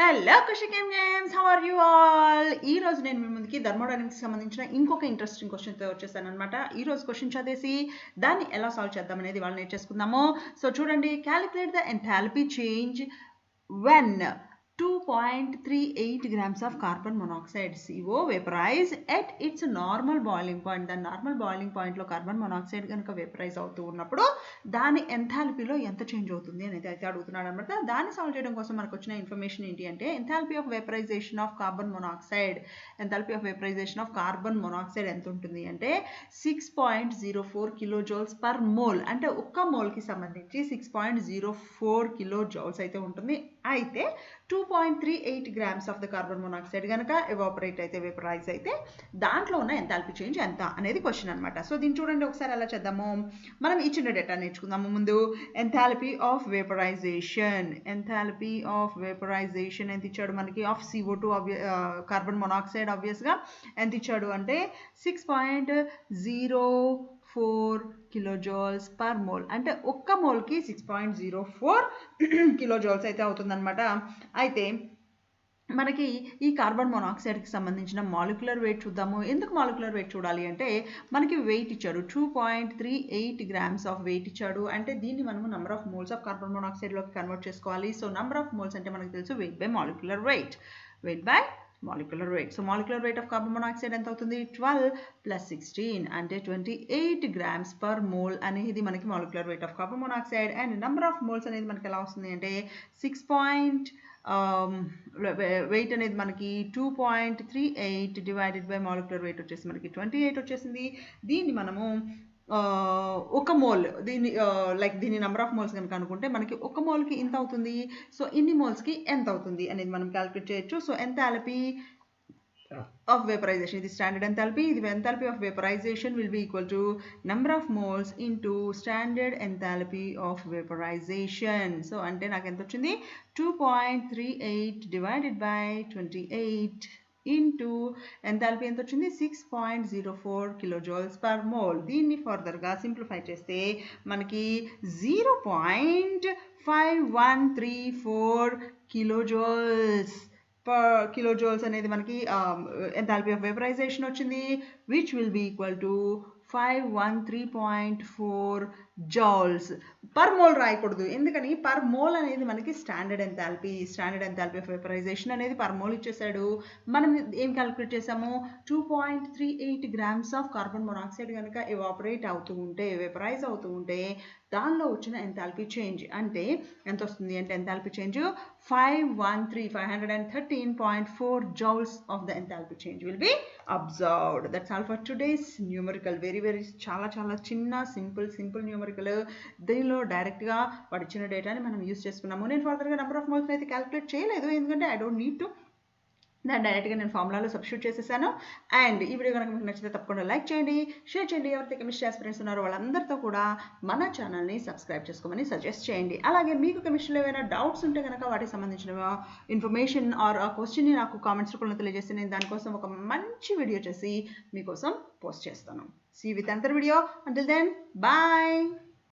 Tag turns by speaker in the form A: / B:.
A: Hello కుషికేమ్ games, how are you all? ఈ రోజు నేను మీ ముందుకి థర్మోడైనమిక్స్ సంబంధించిన ఇంకొక ఇంట్రెస్టింగ్ క్వశ్చన్తో వచ్చేసాను అనమాట. ఈ రోజు క్వశ్చన్ చదివేసి దాన్ని ఎలా సాల్వ్ చేద్దాం అనేది వాళ్ళు నేర్చేసుకుందాము. సో చూడండి, calculate the enthalpy change when 2.38 grams of carbon monoxide CO vaporize at its normal boiling point. దాని నార్మల్ బాయిలింగ్ పాయింట్లో కార్బన్ మొనాక్సైడ్ కనుక వేపరైజ్ అవుతూ ఉన్నప్పుడు దాని ఎంథాల్పీలో ఎంత చేంజ్ అవుతుంది అనేది అయితే అడుగుతున్నాడు అనమాట. దాన్ని సాల్వ్ చేయడం కోసం మనకు వచ్చిన ఇన్ఫర్మేషన్ ఏంటి అంటే, enthalpy of vaporisation of carbon monoxide ఎంత ఉంటుంది అంటే 6.04 కిలోజౌల్స్ పర్ మోల్. అంటే ఒక్క మోల్కి సంబంధించి 6.04 కిలోజౌల్స్ అయితే ఉంటుంది. అయితే 2.38 grams of the carbon monoxide కనుక ఎవాపరేట్ అయితే వేపరైజ్ అయితే దాంట్లో ఉన్న ఎంథాల్పీ చేంజ్ ఎంత అనేది క్వశ్చన్ అనమాట. సో దీన్ని చూడండి ఒకసారి ఎలా చేద్దాము. మనం ఇచ్చిన డేటా నేర్చుకుందాము. ముందు ఎంథాల్పీ ఆఫ్ వేపరైజేషన్ ఎంత ఇచ్చాడు మనకి, ఆఫ్ CO2 కార్బన్ మొనాక్సైడ్ ఆబ్వియస్గా ఎంత ఇచ్చాడు అంటే 6.04 కిలోజౌల్స్ పర్ మోల్. అంటే ఒక్క మోల్కి 6.04 కిలోజౌల్స్ అయితే అవుతుందన్నమాట. అయితే మనకి ఈ కార్బన్ మొనాక్సైడ్కి సంబంధించిన మాలిక్యులర్ వెయిట్ చూద్దాము. ఎందుకు మాలిక్యులర్ వెయిట్ చూడాలి అంటే, మనకి వెయిట్ ఇచ్చాడు 2.38 grams ఆఫ్ వెయిట్ ఇచ్చాడు. అంటే దీన్ని మనము number of moles of carbon మొనాక్సైడ్లోకి కన్వర్ట్ చేసుకోవాలి. సో నెంబర్ ఆఫ్ మోల్స్ అంటే మనకు తెలుసు weight by molecular weight. So molecular weight of carbon monoxide ఎంత అవుతుంది? 12 + 16 అంటే 28 grams పర్ మోల్ అనేది మనకి molecular weight of carbon monoxide. And number of moles అనేది మనకి ఎలా వస్తుంది అంటే 6. వెయిట్ అనేది మనకి 2.38 డివైడెడ్ బై మాలిక్యులర్ వెయిట్ వచ్చేసి మనకి 28 వచ్చేసింది. దీన్ని మనము ఒక మోల్ దీని నెంబర్ ఆఫ్ మోల్స్ కనుక అనుకుంటే మనకి ఒక మోల్కి ఇంత అవుతుంది. సో ఇన్ని మోల్స్కి ఎంత అవుతుంది అనేది మనం క్యాలిక్యులేట్ చేయొచ్చు. సో ఎంథాల్పీ of vaporization, ఇది స్టాండర్డ్ ఎంథాల్పీ. ఇది enthalpy of vaporisation will be equal to number of moles into standard enthalpy of vaporization. So అంటే నాకు ఎంత వచ్చింది? 2.38 divided by 28 ఇంటూ ఎంథాల్పీ ఎంత వచ్చింది? 6.04 కిలోజౌల్స్ పర్ మోల్. దీన్ని ఫర్దర్గా సింప్లిఫై చేస్తే మనకి 0.5134 కిలోజౌల్స్ అనేది మనకి ఎంథాల్పీ ఆఫ్ వేపరైజేషన్ వచ్చింది, which will be equal to 513.4 joules per mole. రాయకూడదు, ఎందుకని పర్ మోల్ అనేది మనకి స్టాండర్డ్ ఎంథాల్పీ ఆఫ్ వేపరైజేషన్ అనేది పర్ మోల్ ఇచ్చేసాడు. మనం ఏం క్యాలిక్యులేట్ చేసాము? 2.38 grams ఆఫ్ కార్బన్ మొనాక్సైడ్ కనుక ఎవాపరేట్ అవుతూ ఉంటే, వేపరైజ్ అవుతూ ఉంటే దానిలో వచ్చిన ఎంథాల్పీ చేంజ్ అంటే ఎంత వస్తుంది అంటే, enthalpy change 513.4 joules of the enthalpy change will be observed. That's all for today's numerical. Very చాలా చిన్న సింపుల్ న్యూమరికల్. దీనిలో డైరెక్ట్గా వాడు ఇచ్చిన డేటాని మనం యూజ్ చేసుకున్నాము. నేను ఫర్దర్గా నెంబర్ ఆఫ్ మోల్స్ అయితే క్యాలిక్యులేట్ చేయలేదు, ఎందుకంటే ఐ డోంట్ నీడ్ టు. దాన్ని డైరెక్ట్గా నేను ఫార్ములాలో సబ్స్టిట్యూట్ చేసేసాను. అండ్ ఈ వీడియో కనుక మీకు నచ్చితే తప్పకుండా లైక్ చేయండి, షేర్ చేయండి. ఎవరైతే కెమిస్ట్రీ ఆస్పిరెంట్స్ ఉన్నారో వాళ్ళందరితో కూడా మన ఛానల్ని సబ్స్క్రైబ్ చేసుకోమని సజెస్ట్ చేయండి. అలాగే మీకు కెమిస్ట్రీలో ఏమైనా డౌట్స్ ఉంటే కనుక వాటికి సంబంధించిన ఇన్ఫర్మేషన్ ఆర్ ఆ క్వశ్చన్ని నాకు కామెంట్స్ రూపంలో తెలియజేస్తే నేను దానికోసం ఒక మంచి వీడియో చేసి మీకోసం పోస్ట్ చేస్తాను. See you with another video. Until then, bye.